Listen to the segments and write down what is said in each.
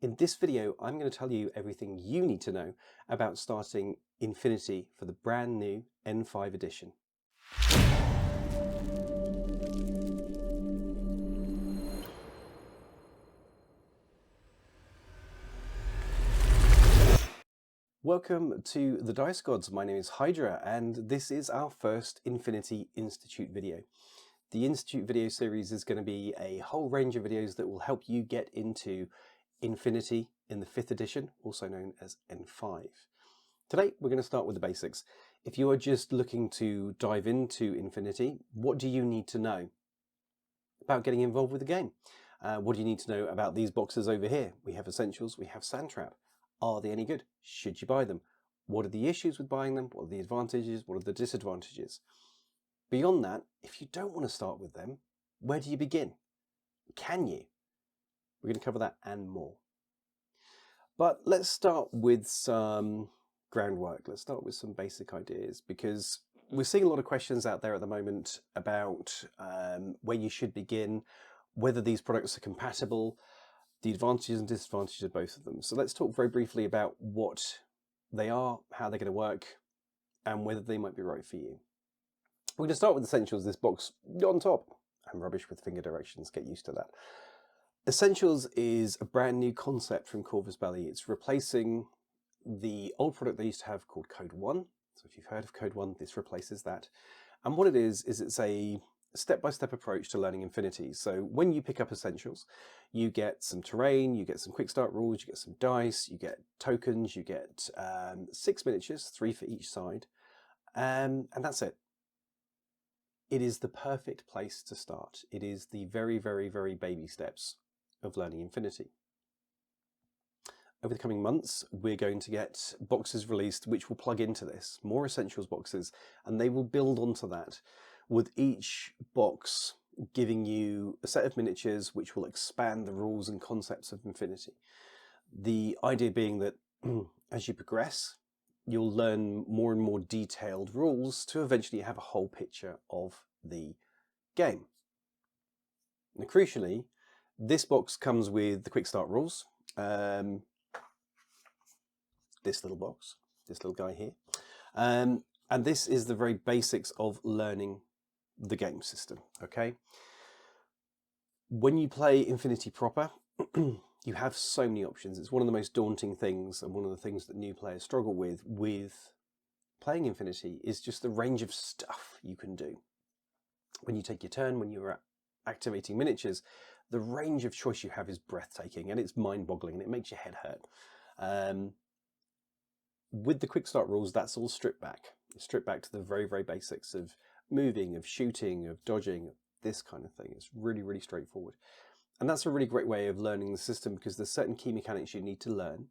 In this video, I'm going to tell you everything you need to know about starting Infinity for the brand new N5 edition. Welcome to the Dice Gods. My name is Hydra, and this is our first Infinity Institute video. The Institute video series is going to be a whole range of videos that will help you get into Infinity in the 5th edition, also known as N5. Today, we're going to start with the basics. If you are just looking to dive into Infinity, what do you need to know about getting involved with the game? What do you need to know about these boxes over here? We have Essentials, we have Sandtrap. Are they any good? Should you buy them? What are the issues with buying them? What are the advantages? What are the disadvantages? Beyond that, if you don't want to start with them, where do you begin? Can you? We're going to cover that and more. But let's start with some groundwork. Let's start with some basic ideas, because we're seeing a lot of questions out there at the moment about where you should begin, whether these products are compatible, the advantages and disadvantages of both of them. So let's talk very briefly about what they are, how they're going to work, and whether they might be right for you. We're going to start with Essentials, this box on top. I'm rubbish with finger directions, get used to that. Essentials is a brand new concept from Corvus Belli. It's replacing the old product they used to have called Code 1. So if you've heard of Code 1, this replaces that. And what it is it's a step-by-step approach to learning Infinity. So when you pick up Essentials, you get some terrain, you get some quick start rules, you get some dice, you get tokens, you get 6 miniatures, 3 for each side, and that's it. It is the perfect place to start. It is the very, very, very baby steps of learning Infinity. Over the coming months, we're going to get boxes released which will plug into this, more Essentials boxes, and they will build onto that, with each box giving you a set of miniatures which will expand the rules and concepts of Infinity. The idea being that as you progress, you'll learn more and more detailed rules to eventually have a whole picture of the game. Now, crucially, this box comes with the quick start rules. This little box, this little guy here. And this is the very basics of learning the game system, okay? When you play Infinity proper, you have so many options. It's one of the most daunting things, and one of the things that new players struggle with playing Infinity is just the range of stuff you can do. When you take your turn, when you're activating miniatures, the range of choice you have is breathtaking, and it's mind-boggling, and it makes your head hurt. With the quick start rules, that's all stripped back. It's stripped back to the very, very basics of moving, of shooting, of dodging, this kind of thing. It's really, really straightforward. And that's a really great way of learning the system, because there's certain key mechanics you need to learn.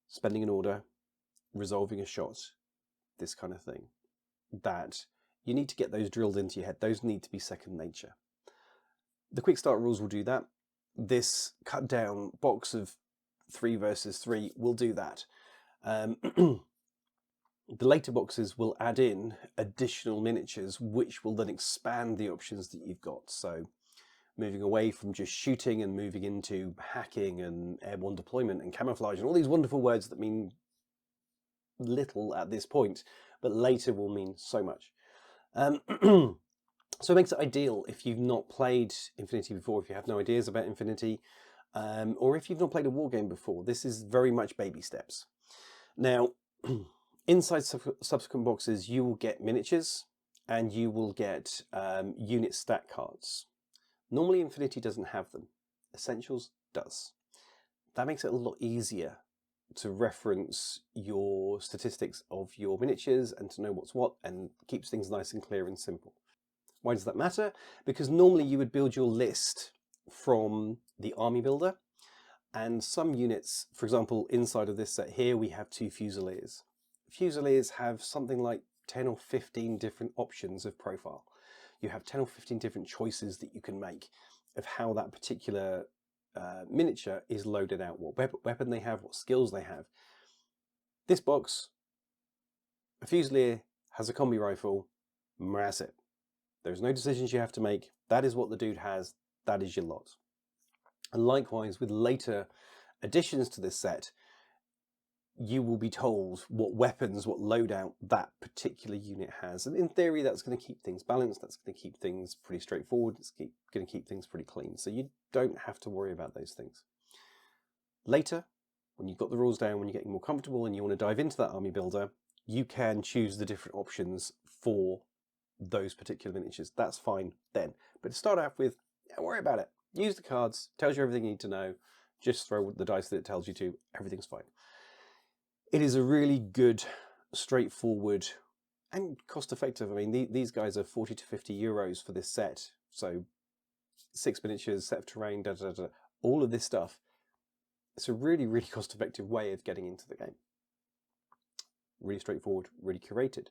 Spending an order, resolving a shot, this kind of thing. That you need to get those drilled into your head. Those need to be second nature. The quick start rules will do that. This cut down box of 3 versus 3 will do that. The later boxes will add in additional miniatures, which will then expand the options that you've got. So moving away from just shooting and moving into hacking and airborne deployment and camouflage and all these wonderful words that mean little at this point, but later will mean so much. So it makes it ideal if you've not played Infinity before, if you have no ideas about Infinity, or if you've not played a war game before. This is very much baby steps. Now, inside subsequent boxes, you will get miniatures and you will get unit stat cards. Normally, Infinity doesn't have them. Essentials does. That makes it a lot easier to reference your statistics of your miniatures and to know what's what, and keeps things nice and clear and simple. Why does that matter? Because normally you would build your list from the army builder, and some units, for example, inside of this set here, we have 2 Fusiliers. Fusiliers have something like 10 or 15 different options of profile. You have 10 or 15 different choices that you can make of how that particular miniature is loaded out, what weapon they have, what skills they have. This box, a Fusilier has a combi rifle, that's it. There's no decisions you have to make. That is what the dude has. That is your lot. And likewise, with later additions to this set, you will be told what weapons, what loadout that particular unit has. And in theory, that's going to keep things balanced. That's going to keep things pretty straightforward. It's going to keep things pretty clean. So you don't have to worry about those things. Later, when you've got the rules down, when you're getting more comfortable and you want to dive into that army builder, you can choose the different options for those particular miniatures. That's fine then. But to start off with, don't worry about it. Use the cards, tells you everything you need to know. Just throw the dice that it tells you to. Everything's fine. It is a really good, straightforward, and cost-effective. I mean, these guys are 40 to 50 euros for this set. So 6 miniatures, set of terrain, all of this stuff. It's a really, really cost-effective way of getting into the game. Really straightforward, really curated.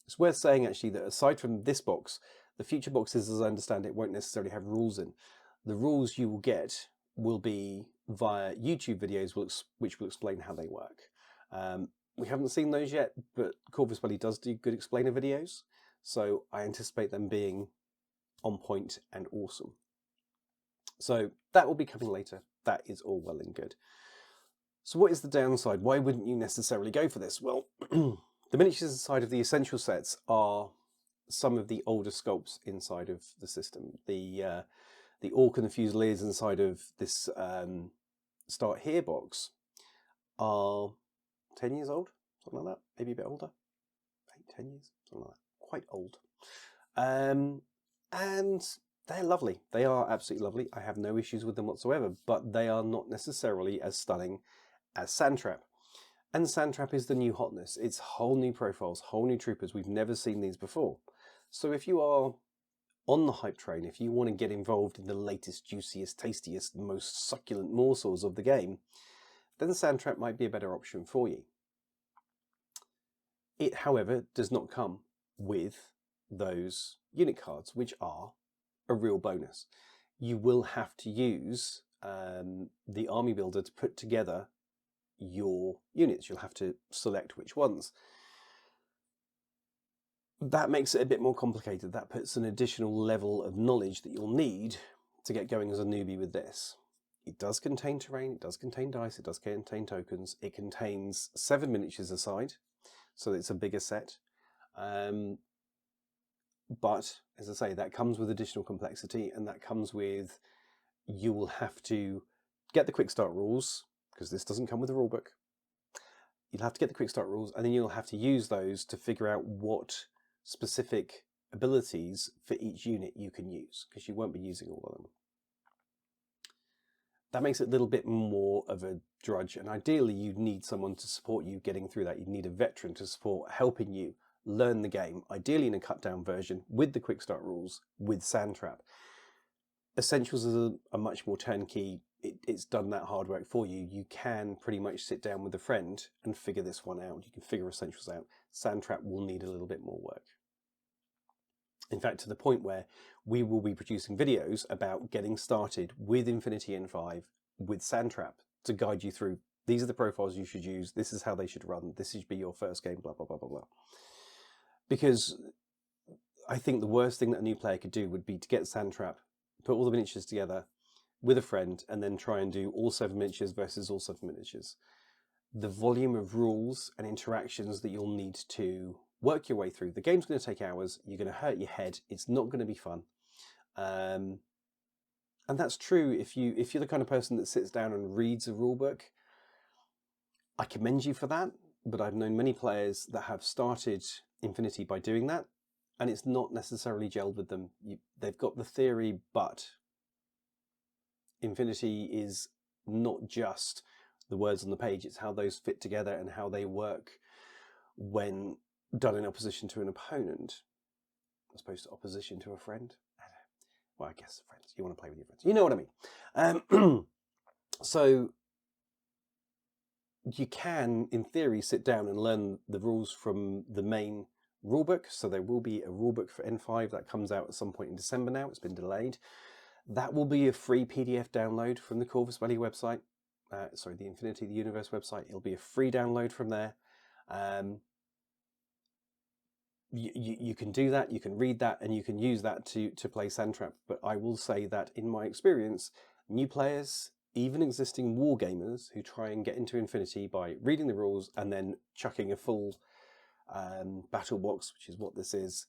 It's worth saying, actually, that aside from this box, the future boxes, as I understand it, won't necessarily have rules in. The rules you will get will be via YouTube videos, which will explain how they work. We haven't seen those yet, but Corvus Belli does do good explainer videos, so I anticipate them being on point and awesome. So that will be coming later. That is all well and good. So what is the downside? Why wouldn't you necessarily go for this? Well, the miniatures inside of the essential sets are some of the older sculpts inside of the system. The Orc and the Fusiliers inside of this Start Here box are 10 years old, something like that, maybe a bit older, 10 years, something like that, quite old. And they're lovely. They are absolutely lovely. I have no issues with them whatsoever, but they are not necessarily as stunning as Sandtrap. And Sandtrap is the new hotness. It's whole new profiles, whole new troopers. We've never seen these before. So if you are on the hype train, if you want to get involved in the latest, juiciest, tastiest, most succulent morsels of the game, then Sandtrap might be a better option for you. It, however, does not come with those unit cards, which are a real bonus. You will have to use the army builder to put together your units. You'll have to select which ones. That makes it a bit more complicated. That puts an additional level of knowledge that you'll need to get going as a newbie with this. It does contain terrain, it does contain dice, it does contain tokens, it contains 7 miniatures aside, so it's a bigger set. But, as I say, that comes with additional complexity, and that comes with, you will have to get the quick start rules, because this doesn't come with a rulebook. You'll have to get the quick start rules, and then you'll have to use those to figure out what specific abilities for each unit you can use, because you won't be using all of them. That makes it a little bit more of a drudge, and ideally you'd need someone to support you getting through that. You'd need a veteran to support helping you learn the game, ideally in a cut down version with the quick start rules with Sandtrap. Essentials is a much more turnkey. It's done that hard work for you. You can pretty much sit down with a friend and figure this one out. You can figure Essentials out. Sandtrap will need a little bit more work. In fact, to the point where we will be producing videos about getting started with Infinity N5 with Sandtrap to guide you through. These are the profiles you should use. This is how they should run. This should be your first game, blah, blah, blah, blah, blah. Because I think the worst thing that a new player could do would be to get Sandtrap, put all the miniatures together with a friend, and then try and do all 7 miniatures versus all 7 miniatures. The volume of rules and interactions that you'll need to work your way through. The game's going to take hours. You're going to hurt your head. It's not going to be fun. And that's true if you're the kind of person that sits down and reads a rulebook. I commend you for that, but I've known many players that have started Infinity by doing that, and it's not necessarily gelled with them. They've got the theory, but Infinity is not just the words on the page, it's how those fit together and how they work when done in opposition to an opponent, as opposed to opposition to a friend. Well, I guess friends. You want to play with your friends. You know what I mean. So you can, in theory, sit down and learn the rules from the main rulebook. So there will be a rulebook for N5 that comes out at some point in December now. It's been delayed. That will be a free PDF download from the Corvus Belli website. Sorry, the Infinity the Universe website. It'll be a free download from there. You can do that, you can read that, and you can use that to play Sandtrap. But I will say that in my experience, new players, even existing wargamers who try and get into Infinity by reading the rules and then chucking a full battle box, which is what this is,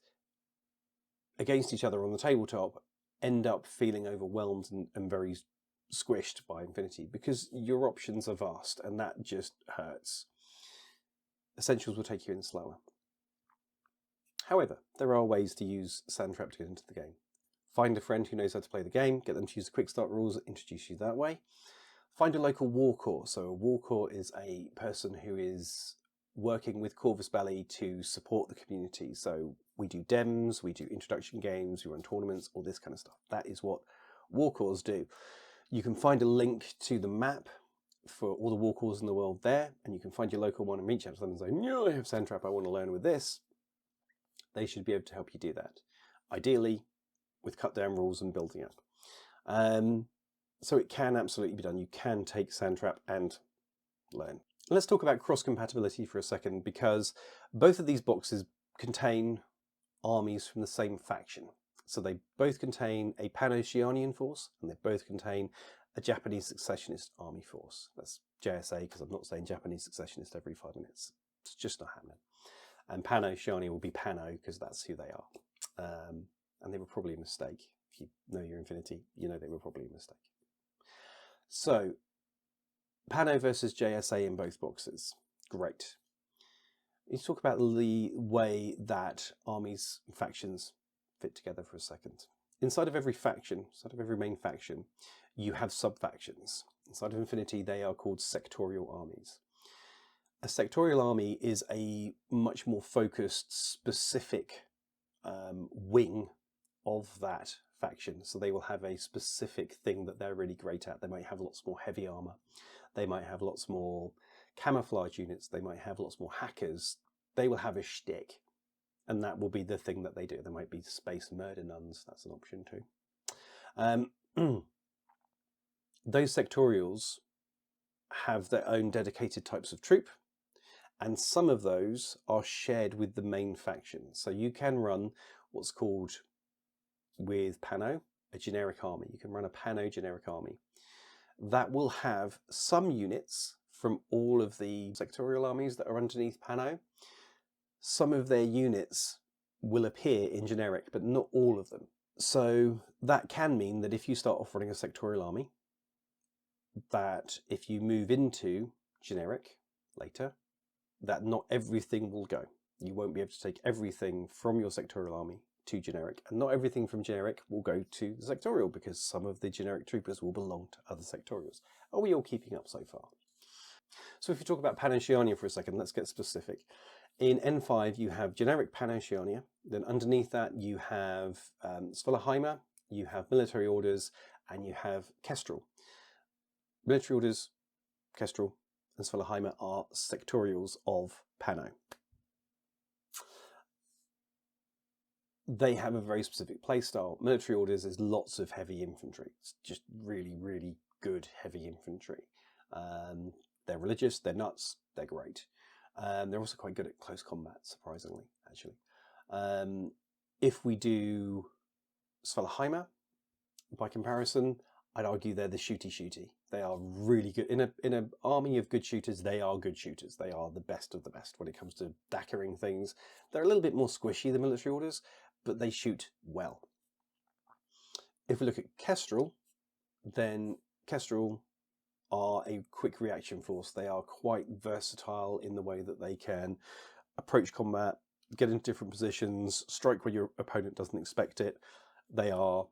against each other on the tabletop, end up feeling overwhelmed and very squished by Infinity because your options are vast and that just hurts. Essentials will take you in slower. However, there are ways to use Sandtrap to get into the game. Find a friend who knows how to play the game, get them to use the quick start rules, introduce you that way. Find a local war corps. So a war corps is a person who is working with Corvus Belli to support the community. So we do dems, we do introduction games, we run tournaments, all this kind of stuff. That is what war corps do. You can find a link to the map for all the war corps in the world there, and you can find your local one and reach out to them and say, no, I have Sandtrap, I want to learn with this. They should be able to help you do that. Ideally, with cut down rules and building up. So it can absolutely be done. You can take Sandtrap and learn. Let's talk about cross-compatibility for a second, because both of these boxes contain armies from the same faction. So they both contain a Pan-Oceanian force, and they both contain a Japanese successionist army force. That's JSA, because I'm not saying Japanese successionist every 5 minutes. It's just not happening. And Pan-Oceania will be Pano, because that's who they are. And they were probably a mistake. If you know your Infinity, you know they were probably a mistake. So, Pano versus JSA in both boxes. Great. Let's talk about the way that armies and factions fit together for a second. Inside of every faction, inside of every main faction, you have sub-factions. Inside of Infinity, they are called sectorial armies. A sectorial army is a much more focused, specific wing of that faction. So they will have a specific thing that they're really great at. They might have lots more heavy armor. They might have lots more camouflage units. They might have lots more hackers. They will have a shtick, and that will be the thing that they do. There might be space murder nuns. That's an option too. Those sectorials have their own dedicated types of troop, and some of those are shared with the main faction. So you can run what's called, with Pano, a generic army. You can run a Pano generic army. That will have some units from all of the sectorial armies that are underneath Pano. Some of their units will appear in generic, but not all of them. So that can mean that if you start off running a sectorial army, that if you move into generic later, that not everything will go. You won't be able to take everything from your sectorial army to generic, and not everything from generic will go to the sectorial, because some of the generic troopers will belong to other sectorials. Are we all keeping up so far? So if you talk about Pan-Oceania for a second, let's get specific. In N5, you have generic Pan-Oceania. Then underneath that, you have Svelaheimer, you have military orders, and you have Kestrel. Military orders, Kestrel, and Svelaheimer are sectorials of Pano. They have a very specific playstyle. Military orders is lots of heavy infantry. It's just really, really good heavy infantry. They're religious, they're nuts, they're great. They're also quite good at close combat, surprisingly, actually. If we do Svelaheimer, by comparison, I'd argue they're the shooty. They are really good. In an army of good shooters, they are good shooters. They are the best of the best when it comes to dackering things. They're a little bit more squishy than military orders, but they shoot well. If we look at Kestrel, then Kestrel are a quick reaction force. They are quite versatile in the way that they can approach combat, get into different positions, strike when your opponent doesn't expect it. They are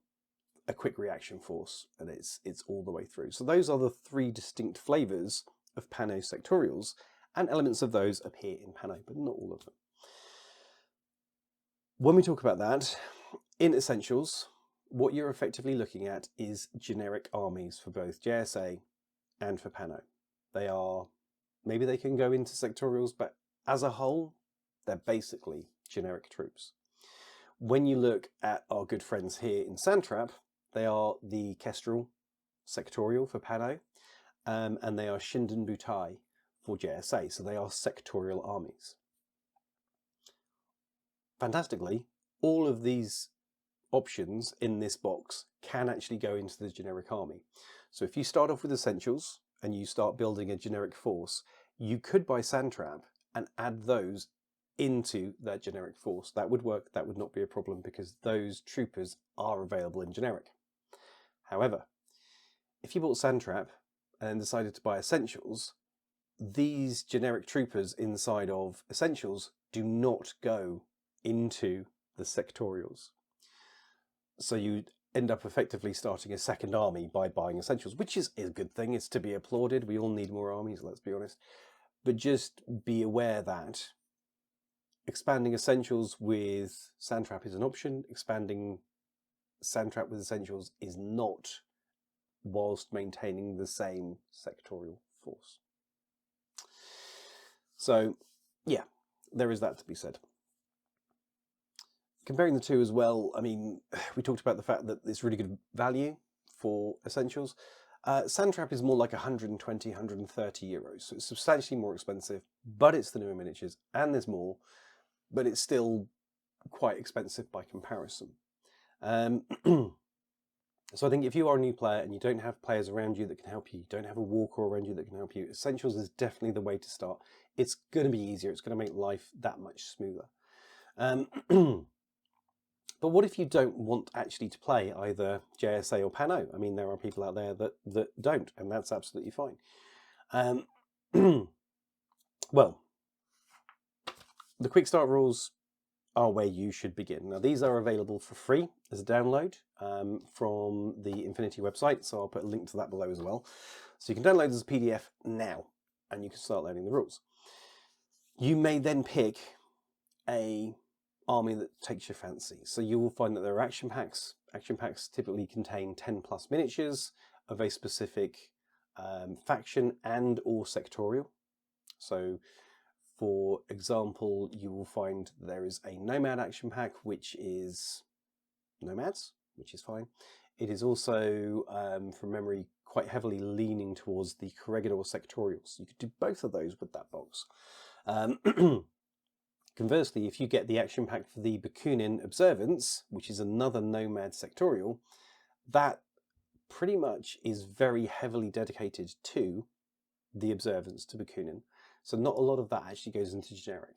a quick reaction force, and it's all the way through. So those are the three distinct flavors of Pano sectorials, and elements of those appear in Pano, but not all of them. When we talk about that, in Essentials, what you're effectively looking at is generic armies for both JSA and for Pano. They are, maybe they can go into sectorials, but as a whole, they're basically generic troops. When you look at our good friends here in Sandtrap, they are the Kestrel sectorial for Pano, and they are Shinden Butai for JSA, so they are sectorial armies. Fantastically, all of these options in this box can actually go into the generic army. So if you start off with Essentials and you start building a generic force, you could buy Sandtrap and add those into that generic force. That would work, that would not be a problem because those troopers are available in generic. However, if you bought Sandtrap and decided to buy Essentials, these generic troopers inside of Essentials do not go into the Sectorials. So you end up effectively starting a second army by buying Essentials, which is a good thing. It's to be applauded. We all need more armies, let's be honest. But just be aware that expanding Essentials with Sandtrap is an option. Expanding Sandtrap with Essentials is not, whilst maintaining the same sectorial force. So, yeah, there is that to be said. Comparing the two as well, I mean, we talked about the fact that it's really good value for Essentials. Sandtrap is more like 120, 130 euros, so it's substantially more expensive, but it's the newer miniatures, and there's more, but it's still quite expensive by comparison. So I think if you are a new player and you don't have players around you that can help you, you don't have a war corps around you that can help you, Essentials is definitely the way to start. It's going to be easier. It's going to make life that much smoother. But what if you don't want actually to play either JSA or Pano? I mean, there are people out there that don't, and that's absolutely fine. Well, the quick start rules are where you should begin. Now, these are available for free as a download from the Infinity website, so I'll put a link to that below as well. So you can download as a PDF now, and you can start learning the rules. You may then pick a army that takes your fancy. So you will find that there are action packs. Action packs typically contain 10 plus miniatures of a specific faction and or sectorial. So for example, you will find there is a Nomad action pack, which is Nomads, which is fine. It is also, from memory, quite heavily leaning towards the Corregidor sectorials. You could do both of those with that box. Conversely, if you get the action pack for the Bakunin Observance, which is another Nomad sectorial, that pretty much is very heavily dedicated to the Observance, to Bakunin. So not a lot of that actually goes into generic.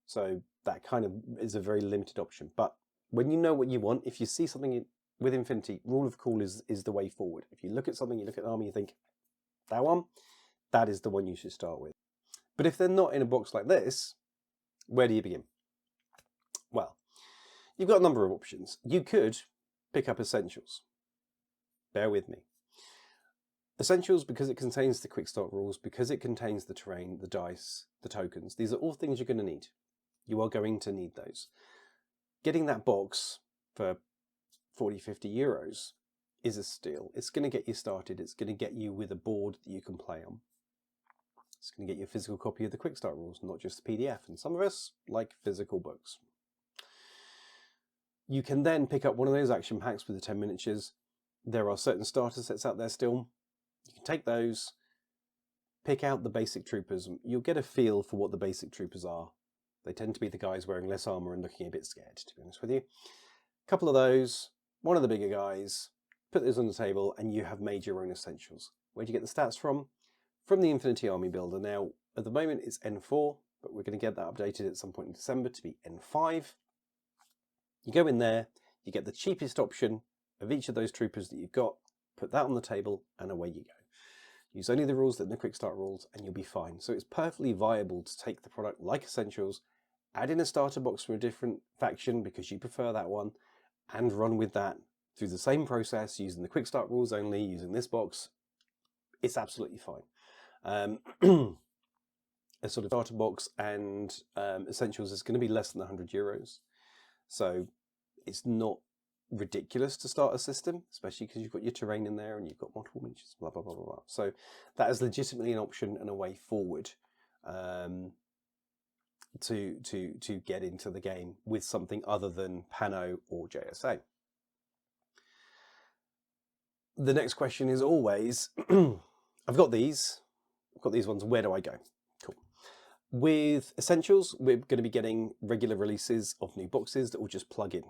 So that kind of is a very limited option. But when you know what you want, if you see something with Infinity, Rule of Cool is the way forward. If you look at something, you look at an army, you think, that one, that is the one you should start with. But if they're not in a box like this, where do you begin? Well, you've got a number of options. You could pick up Essentials. Bear with me. Essentials, because it contains the quick start rules, because it contains the terrain, the dice, the tokens, these are all things you're going to need. You are going to need those. Getting that box for 40, 50 euros is a steal. It's going to get you started. It's going to get you with a board that you can play on. It's going to get you a physical copy of the quick start rules, not just the PDF. And some of us like physical books. You can then pick up one of those action packs with the 10 miniatures. There are certain starter sets out there still. You can take those, pick out the basic troopers. You'll get a feel for what the basic troopers are. They tend to be the guys wearing less armour and looking a bit scared, to be honest with you. A couple of those, one of the bigger guys, put those on the table, and you have made your own Essentials. Where do you get the stats from? From the Infinity Army Builder. Now, at the moment it's N4, but we're going to get that updated at some point in December to be N5. You go in there, you get the cheapest option of each of those troopers that you've got, put that on the table, and away you go. Use only the rules that are in the quick start rules, and you'll be fine. So it's perfectly viable to take the product like Essentials, add in a starter box from a different faction because you prefer that one, and run with that through the same process, using the quick start rules only, using this box. It's absolutely fine. A sort of starter box and Essentials is going to be less than 100 euros. So it's not ridiculous to start a system, especially because you've got your terrain in there and you've got multiple miniatures, blah, blah, blah, blah, blah. So that is legitimately an option and a way forward to get into the game with something other than Pano or JSA. The next question is always, I've got these ones, where do I go? Cool. With Essentials, we're going to be getting regular releases of new boxes that will just plug in.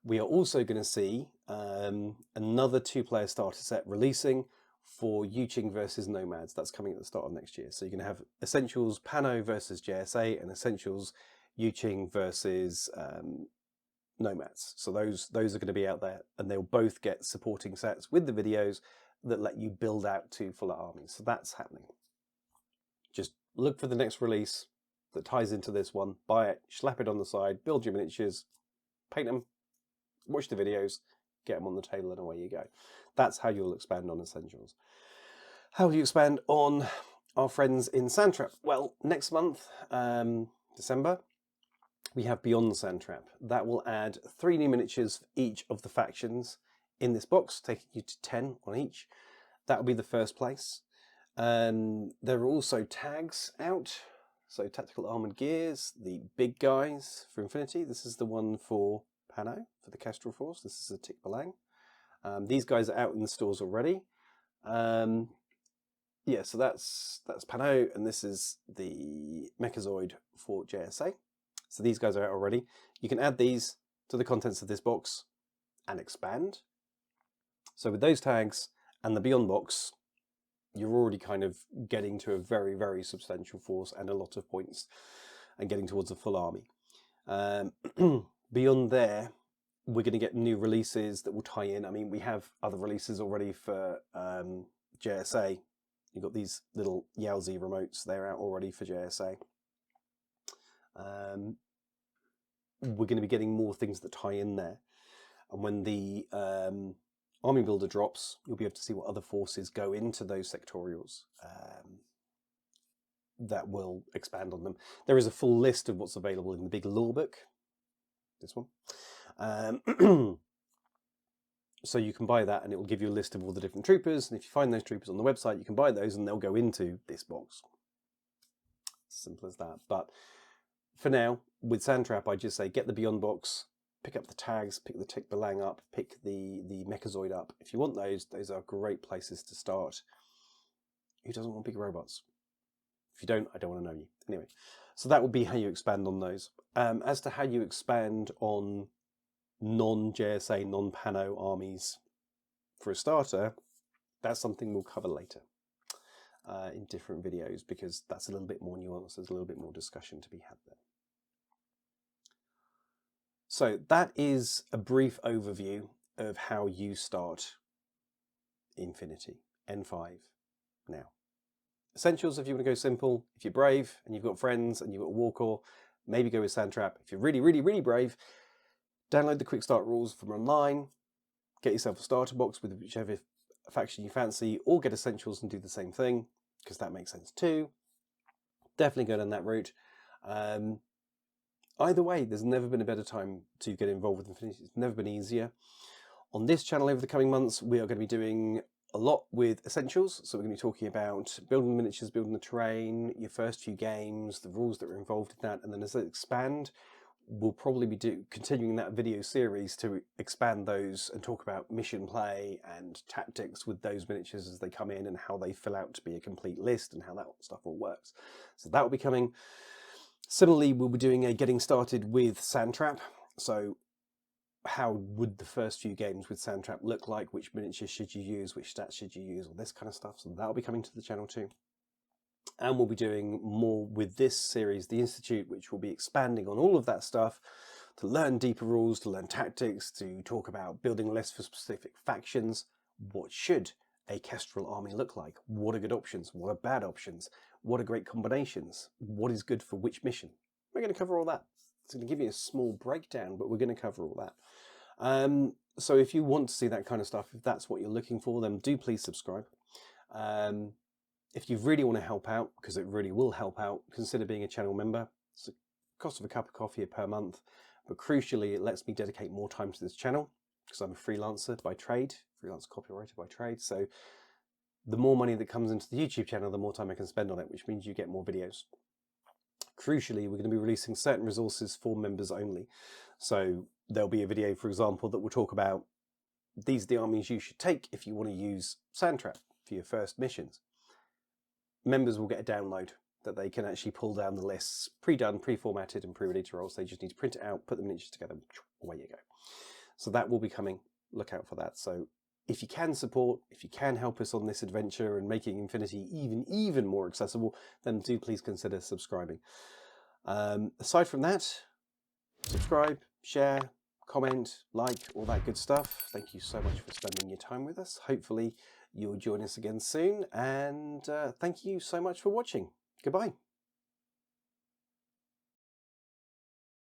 We are also going to see another 2-player starter set releasing for Yuching versus Nomads. That's coming at the start of next year. So you're going to have Essentials Pano versus JSA and Essentials Yuching versus Nomads. So those are going to be out there, and they'll both get supporting sets with the videos that let you build out to fuller armies. So that's happening. Just look for the next release that ties into this one, buy it, slap it on the side, build your miniatures, paint them, watch the videos, get them on the table, and away you go. That's how you'll expand on Essentials. How do you expand on our friends in Sandtrap? Well, next month, December, we have Beyond Sandtrap. That will add 3 new miniatures for each of the factions in this box, taking you to 10 on each. That will be the first place. There are also tags out. So Tactical Armoured Gears, the big guys for Infinity. This is the one for Pano, for the Kestrel Force. This is a Tic Balang. These guys are out in the stores already. Yeah, so that's Pano, and this is the Mechazoid for JSA. So these guys are out already. You can add these to the contents of this box and expand. So with those tags and the Beyond box, you're already kind of getting to a very, very substantial force and a lot of points and getting towards a full army. Beyond there, we're going to get new releases that will tie in. I mean, we have other releases already for JSA. You've got these little Yowzy remotes. They're out already for JSA. We're going to be getting more things that tie in there. And when the Army Builder drops, you'll be able to see what other forces go into those sectorials that will expand on them. There is a full list of what's available in the big lore book, this one. So you can buy that and it will give you a list of all the different troopers. And if you find those troopers on the website, you can buy those and they'll go into this box. Simple as that. But for now, with Sandtrap, I just say get the Beyond box, pick up the tags, pick the Tic Balang up, pick the Mechazoid up. If you want those are great places to start. Who doesn't want big robots? If you don't, I don't want to know you. Anyway, so that will be how you expand on those. As to how you expand on non-JSA, non-Pano armies for a starter, that's something we'll cover later in different videos, because that's a little bit more nuanced. There's a little bit more discussion to be had there. So that is a brief overview of how you start Infinity, N5 now. Essentials, if you want to go simple. If you're brave and you've got friends and you've got a war core, maybe go with Sandtrap. If you're really, really, really brave, download the quick start rules from online, get yourself a starter box with whichever faction you fancy, or get Essentials and do the same thing, because that makes sense too. Definitely go down that route. Either way, there's never been a better time to get involved with Infinity. It's never been easier. On this channel over the coming months, we are going to be doing a lot with Essentials. So we're going to be talking about building the miniatures, building the terrain, your first few games, the rules that are involved in that. And then as they expand, we'll probably be continuing that video series to expand those and talk about mission play and tactics with those miniatures as they come in and how they fill out to be a complete list and how that stuff all works. So that will be coming. Similarly, we'll be doing a getting started with Sandtrap. So how would the first few games with Sandtrap look like? Which miniatures should you use? Which stats should you use? All this kind of stuff. So that'll be coming to the channel too. And we'll be doing more with this series, the Institute, which will be expanding on all of that stuff to learn deeper rules, to learn tactics, to talk about building lists for specific factions. What should a Kestrel army look like? What are good options? What are bad options? What are great combinations? What is good for which mission? We're going to cover all that. It's going to give you a small breakdown, but we're going to cover all that. So if you want to see that kind of stuff, if that's what you're looking for, then do please subscribe. If you really want to help out, because it really will help out, consider being a channel member. It's the cost of a cup of coffee per month, but crucially, it lets me dedicate more time to this channel, because I'm a freelancer by trade, freelance copywriter by trade. So the more money that comes into the YouTube channel, the more time I can spend on it, which means you get more videos. Crucially, we're going to be releasing certain resources for members only. So there'll be a video, for example, that will talk about these are the armies you should take if you want to use Sandtrap for your first missions. Members will get a download that they can actually pull down the lists, pre-done, pre-formatted and pre-ready to roll. So they just need to print it out, put the miniatures together, away you go. So that will be coming. Look out for that. So if you can support, if you can help us on this adventure and making Infinity even more accessible, then do please consider subscribing. Aside from that, subscribe, share, comment, like, all that good stuff. Thank you so much for spending your time with us. Hopefully you'll join us again soon, and thank you so much for watching. Goodbye.